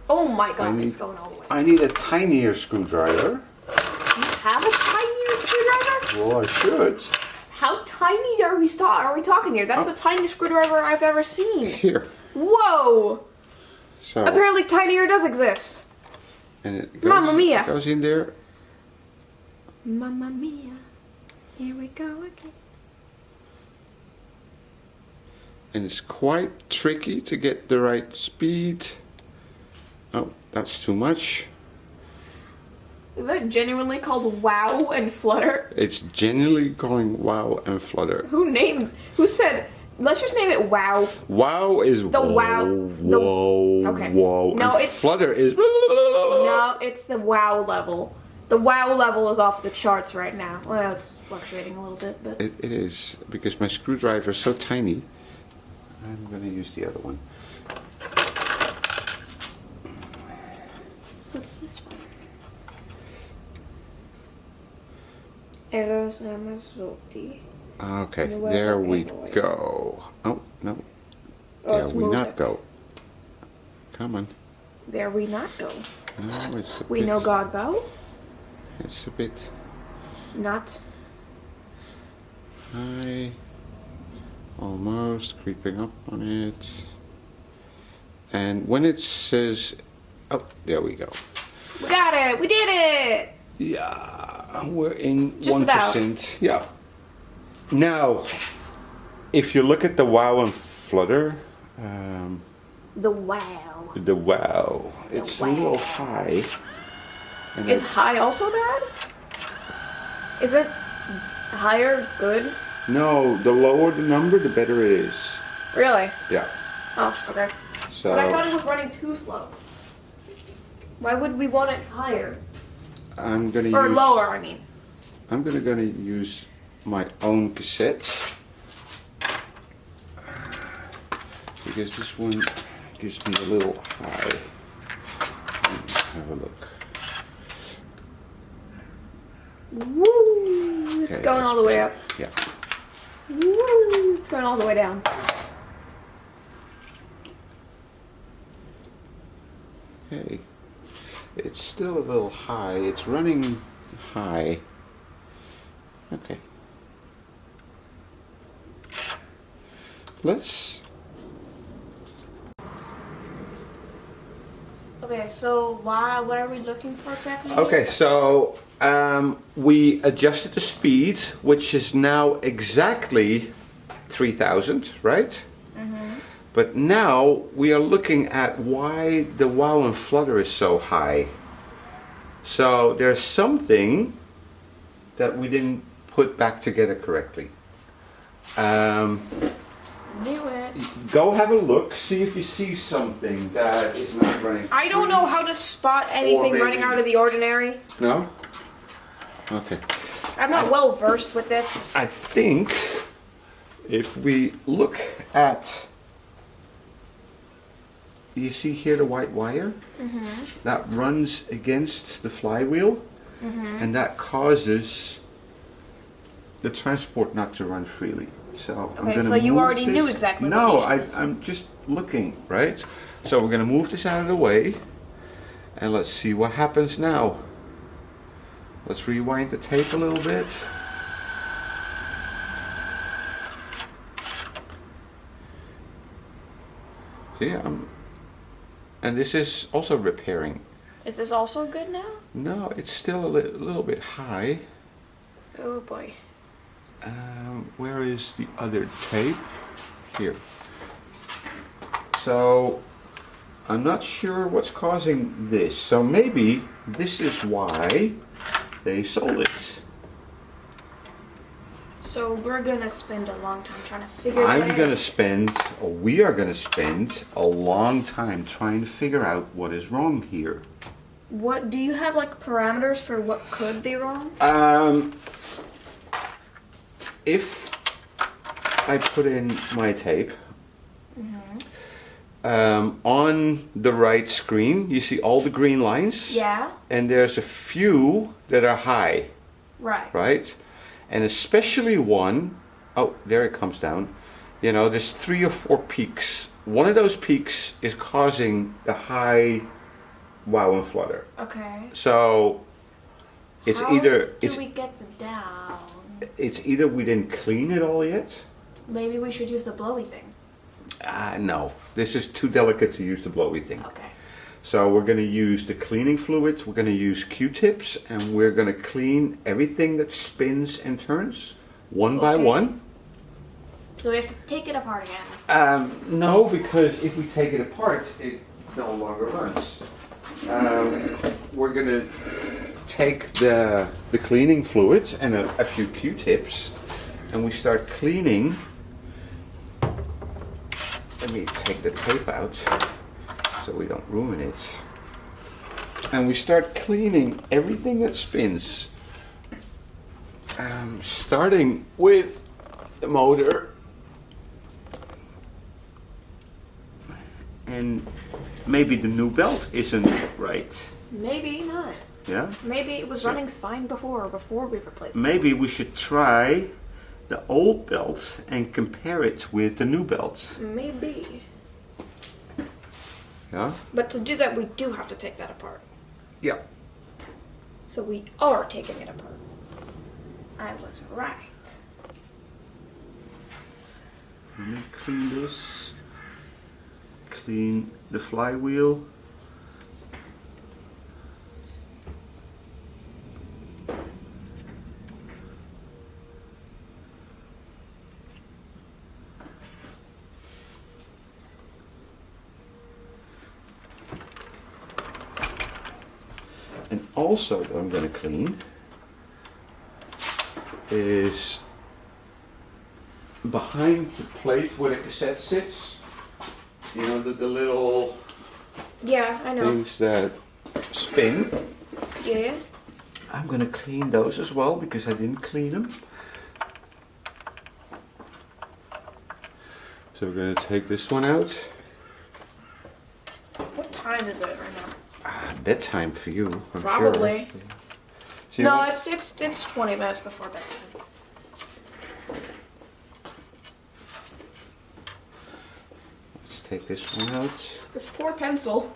Oh my god, it's going all the way up. I need a tinier screwdriver. You have a tinier screwdriver? Well, I should. How tiny are we talking here? That's the tiniest screwdriver I've ever seen. Here. Whoa! So, Apparently tinier does exist. and it goes, Mamma mia. it goes in there. Mamma mia. Here we go again. And it's quite tricky to get the right speed. Oh, that's too much. Is that genuinely called wow and flutter? It's genuinely going wow and flutter. Who said, let's just name it wow. Wow is The wow- the- whoa, okay. whoa. No, and it's- flutter is. No, it's the wow level. The wow level is off the charts right now. Well, it's fluctuating a little bit, but... It is, because my screwdriver is so tiny. I'm going to use the other one. What's this one? Eros Amazotti. Okay, Nuevo there we Alloy. go. Oh, no. Oh, There it's we not moving. go. Come on. There we not go. No, it's a We bit, know God go. It's a bit Not. high. Almost creeping up on it. And when it says, oh, there we go. We got it! We did it! Yeah, we're in Just 1%. Yeah. Now, if you look at the wow and flutter, The wow. the wow, it's a little high. And Is high also bad? Is it higher good? no, the lower the number, the better it is. Really? Yeah. Oh, okay. So But I thought it was running too slow. Why would we want it higher? I'm gonna Or use lower, I mean. I'm gonna use my own cassette because this one gives me a little high. Let's have a look. Woo! It's Okay, going all the way up. Yeah. Woo! It's going all the way down. Okay. It's still a little high. It's running high. Okay. Let's. Okay, so what are we looking for exactly? Okay, so we adjusted the speed, which is now exactly 3,000, right? But now we are looking at why the wow and flutter is so high. So there's something that we didn't put back together correctly. Knew it. Go have a look, see if you see something that is not running. I don't know how to spot anything maybe- running out of the ordinary. No? Okay. I'm not well versed with this. I think if we look at, you see here the white wire that runs against the flywheel, and that causes the transport not to run freely. So I'm Okay, gonna so you move already knew this- exactly what No, the issue is. I'm just looking, right? So we're gonna move this out of the way, and let's see what happens now. Let's rewind the tape a little bit. See, and this is also repairing. Is this also good now? No, it's still a little bit high. Oh boy. Where is the other tape? Here. So, I'm not sure what's causing this. So maybe this is why they sold it. So we're gonna spend a long time trying to figure it out. I'm gonna spend, or we are gonna spend, a long time trying to figure out what is wrong here. What do you have like parameters for what could be wrong? If I put in my tape, on the right screen, you see all the green lines? Yeah. And there's a few that are high, Right. right? And especially one, oh, there it comes down. You know, there's 3 or 4 peaks. One of those peaks is causing the high wow and flutter. Okay. So it's How either do we get them down? it's either we didn't clean it all yet. Maybe we should use the blowy thing. No, this is too delicate to use the blowy thing. Okay. So we're going to use the cleaning fluids, we're going to use Q-tips, and we're going to clean everything that spins and turns one by Okay. one. So we have to take it apart again. No, because if we take it apart, it no longer runs. We're going to take the cleaning fluids and a few Q-tips, and we start cleaning. Let me take the tape out so we don't ruin it. And we start cleaning everything that spins. Starting with the motor. And maybe the new belt isn't right. Maybe not. Yeah? Maybe it was So- running fine before we replaced it. Maybe we should try the old belt and compare it with the new belt. Maybe. Yeah? But to do that, we do have to take that apart. Yeah. So we are taking it apart. I was right. Let me clean this. Clean the flywheel. also that I'm going to clean is behind the plate where the cassette sits. You know, the little Yeah, I know. things that spin. Yeah. I'm going to clean those as well because I didn't clean them. So we're going to take this one out. What time is it right now? Bedtime for you, I'm Probably. sure. So you No, want- it's 20 minutes before bedtime. Let's take this one out. This poor pencil.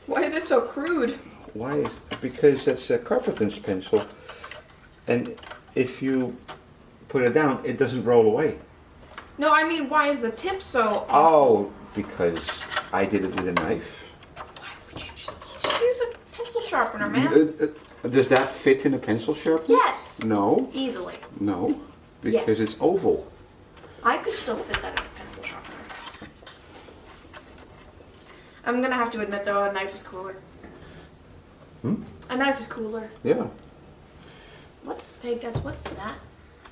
Why is it so crude? Why is because that's a carpenter's pencil, and if you put it down, it doesn't roll away. No, I mean, why is the tip so? Oh, because I did it with a knife. Why would you just use a pencil sharpener, man? Does that fit in a pencil sharpener? Yes. No, Easily. no, because Yes. it's oval. I could still fit that in a pencil sharpener. I'm gonna have to admit though, a knife is cooler. A knife is cooler. Yeah, Hey, Dad, what's that?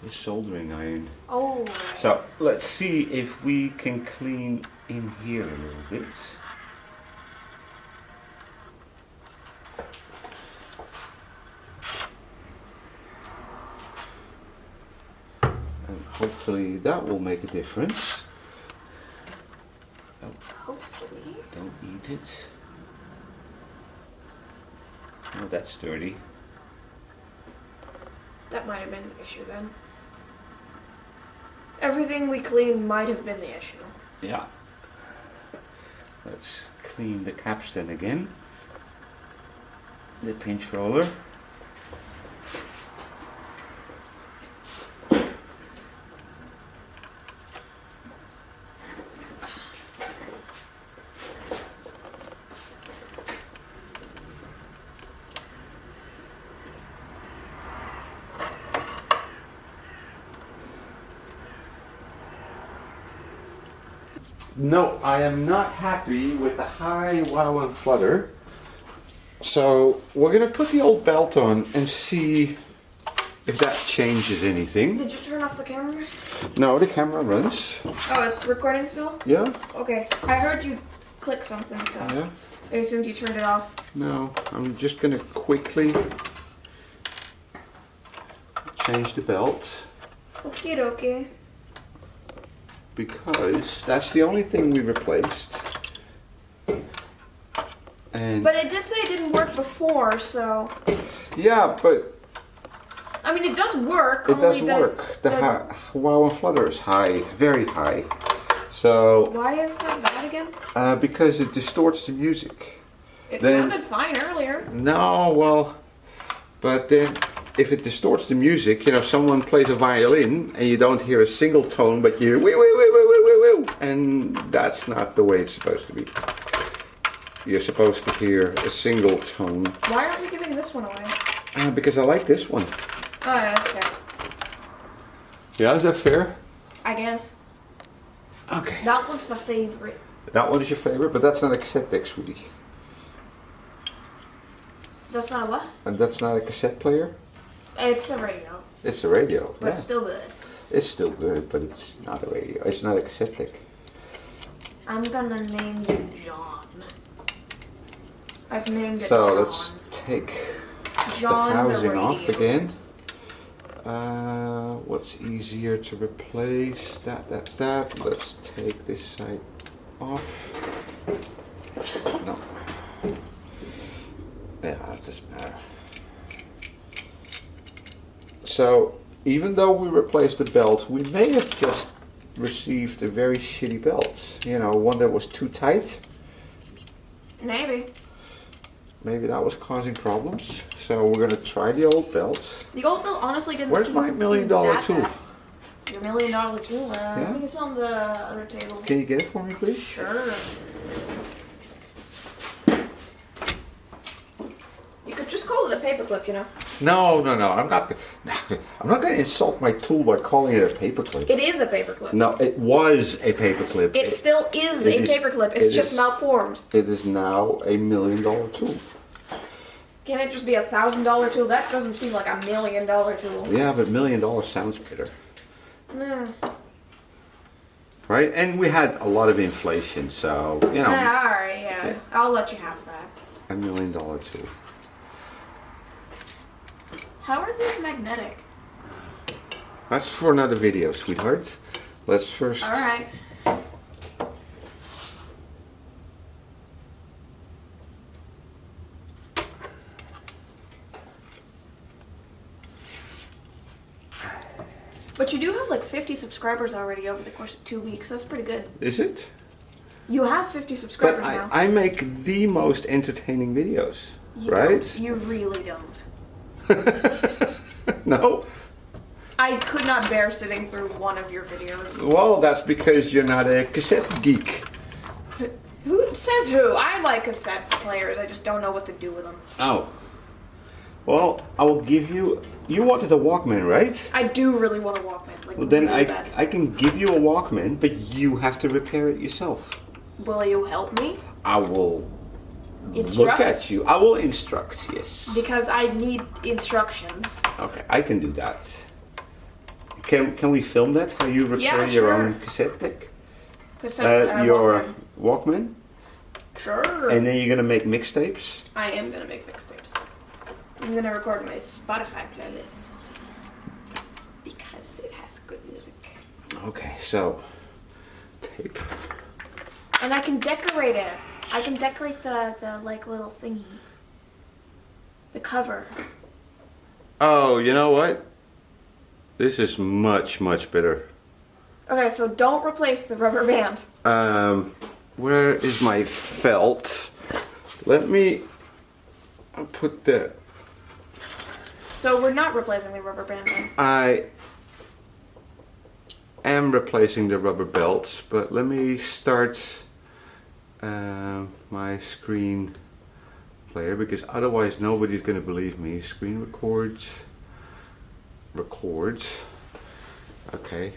the soldering iron. Oh. So let's see if we can clean in here a little bit. And hopefully that will make a difference. Hopefully. Don't eat it. Oh, that's dirty. That might have been the issue then. Everything we cleaned might have been the issue. Yeah. Let's clean the capstan again. The pinch roller. No, I am not happy with the high wow and flutter. So we're going to put the old belt on and see if that changes anything. Did you turn off the camera? No, the camera runs. Oh, it's recording still? Yeah? Okay. I heard you click something, so Yeah? I assumed you turned it off. No, I'm just going to quickly change the belt Okie dokie. because that's the only thing we replaced. And But it did say it didn't work before, so yeah, but I mean it does work. it only does that work. The wow and flutter is high, very high. So Why is that bad again? because it distorts the music. It Then- sounded fine earlier. No, well, but then if it distorts the music, you know, someone plays a violin and you don't hear a single tone, but you hear wee wee wee wee wee wee wee, and that's not the way it's supposed to be. You're supposed to hear a single tone. Why aren't we giving this one away? Because I like this one. Oh, yeah, that's fair. Yeah, is that fair? I guess. Okay. That one's my favorite. That one is your favorite, but that's not a cassette deck, sweetie. That's not a what? And that's not a cassette player? It's a radio, It's a radio. but Yeah. it's still good. It's still good, but it's not a radio. It's not a cassette deck. I'm gonna name you John. I've named it So John. let's take John the housing off radio. again. What's easier to replace? That. Let's take this side off. No. Yeah, it doesn't matter. So, even though we replaced the belt, we may have just received a very shitty belt. You know, one that was too tight. Maybe. Maybe that was causing problems. So we're gonna try the old belt. The old bill honestly didn't Where's seem my $1 million seem that tool? bad. Your $1 million tool? I Yeah? think it's on the other table. Can you get it for me, please? Sure. You could just call it a paperclip, you know. No. I'm not gonna insult my tool by calling it a paperclip. It is a paperclip. No, it was a paperclip. It still is it a is- paperclip. It's it just is- malformed. It is now a $1 million tool. Can it just be $1,000 tool? That doesn't seem like $1 million tool. Yeah, but $1 million sounds better. Nah. Right? And we had a lot of inflation, so, you know. Yeah, alright, yeah. I'll let you have that. $1 million tool. How are these magnetic? That's for another video, sweetheart. Let's first... Alright. But you do have like 50 subscribers already over the course of 2 weeks. That's pretty good. Is it? You have 50 subscribers But now. I make the most entertaining videos, You right? don't. You really don't. No? I could not bear sitting through one of your videos. Well, that's because you're not a cassette geek. Who says who? I like cassette players. I just don't know what to do with them. Oh. Well, I will give you... You wanted a Walkman, right? I do really want a Walkman. Like, Well, then really bad. I can give you a Walkman, but you have to repair it yourself. Will you help me? I will Instruct? look at you. I will instruct, yes. Because I need instructions. Okay, I can do that. Can we film that? How you repair Yeah, your sure. own cassette deck? Cassette, Your Walkman. Walkman? Sure. And then you're gonna make mixtapes? I am gonna make mixtapes. I'm gonna record my Spotify playlist. Because it has good music. Okay, so tape. And I can decorate it. I can decorate the like little thingy. The cover. Oh, you know what? This is much, much better. Okay, so don't replace the rubber band. Where is my felt? Let me put the... So we're not replacing the rubber band then. I am replacing the rubber belts, but let me start my screen player, because otherwise nobody's going to believe me. Screen records. Okay.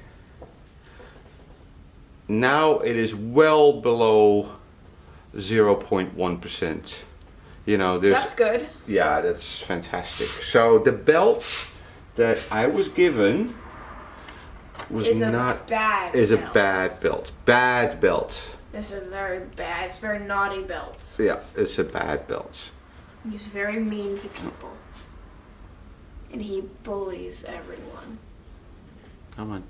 Now it is well below 0.1%. You know, there's... That's good. Yeah, that's fantastic. So the belt that I was given was Is not... a bad is a belt. bad belt. Bad belt. This is very bad. It's a very naughty belt. Yeah, it's a bad belt. He's very mean to people. And he bullies everyone. Come on.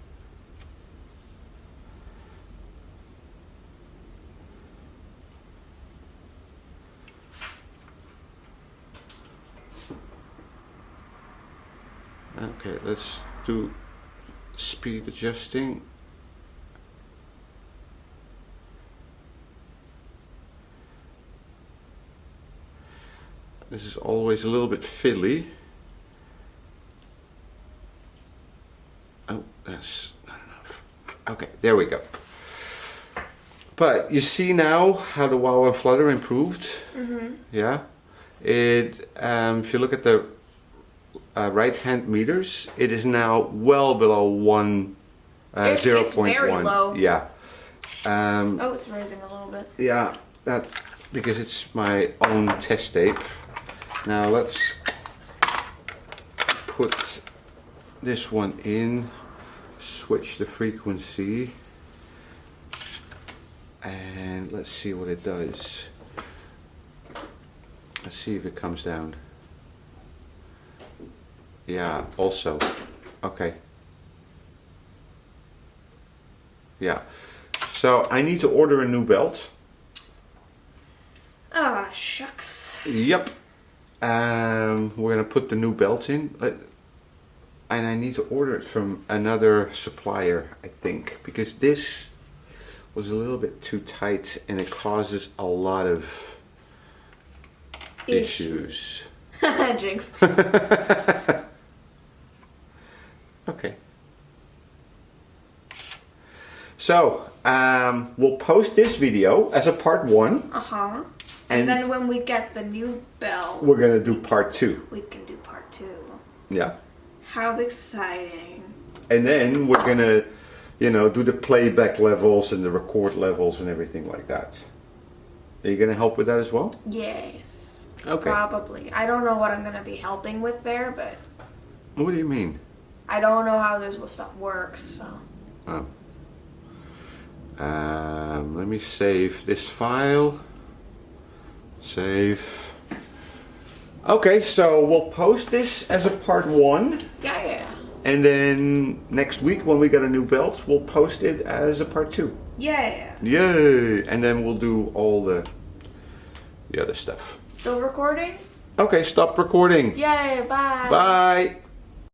Okay, let's do speed adjusting. This is always a little bit fiddly. Oh, that's not enough. Okay, there we go. But you see now how the wow and flutter improved? Mm-hmm. Yeah. It, if you look at the right hand meters, it is now well below 1, It's 0.1. very low. Yeah. Oh, it's raising a little bit. Yeah, that because it's my own test tape. Now let's put this one in, switch the frequency, and let's see what it does. Let's see if it comes down. Yeah, also. Okay. Yeah. So I need to order a new belt. Ah, shucks. Yep. We're gonna put the new belt in, and I need to order it from another supplier, I think, because this was a little bit too tight and it causes a lot of issues. Jinx. Okay. So, we'll post this video as a part 1. Uh-huh. And And then when we get the new belt, we're gonna do part 2. we can do part 2. Yeah. How exciting. And then we're gonna, do the playback levels and the record levels and everything like that. Are you gonna help with that as well? Yes. Okay. Probably. I don't know what I'm gonna be helping with there, but What do you mean? I don't know how this stuff works. So. Oh. Let me save this file. Save. Okay, so we'll post this as a part 1. Yeah. And then next week when we get a new belt, we'll post it as a part 2. Yeah. Yay! And then we'll do all the other stuff. Still recording? Okay, stop recording. Yay, bye. Bye.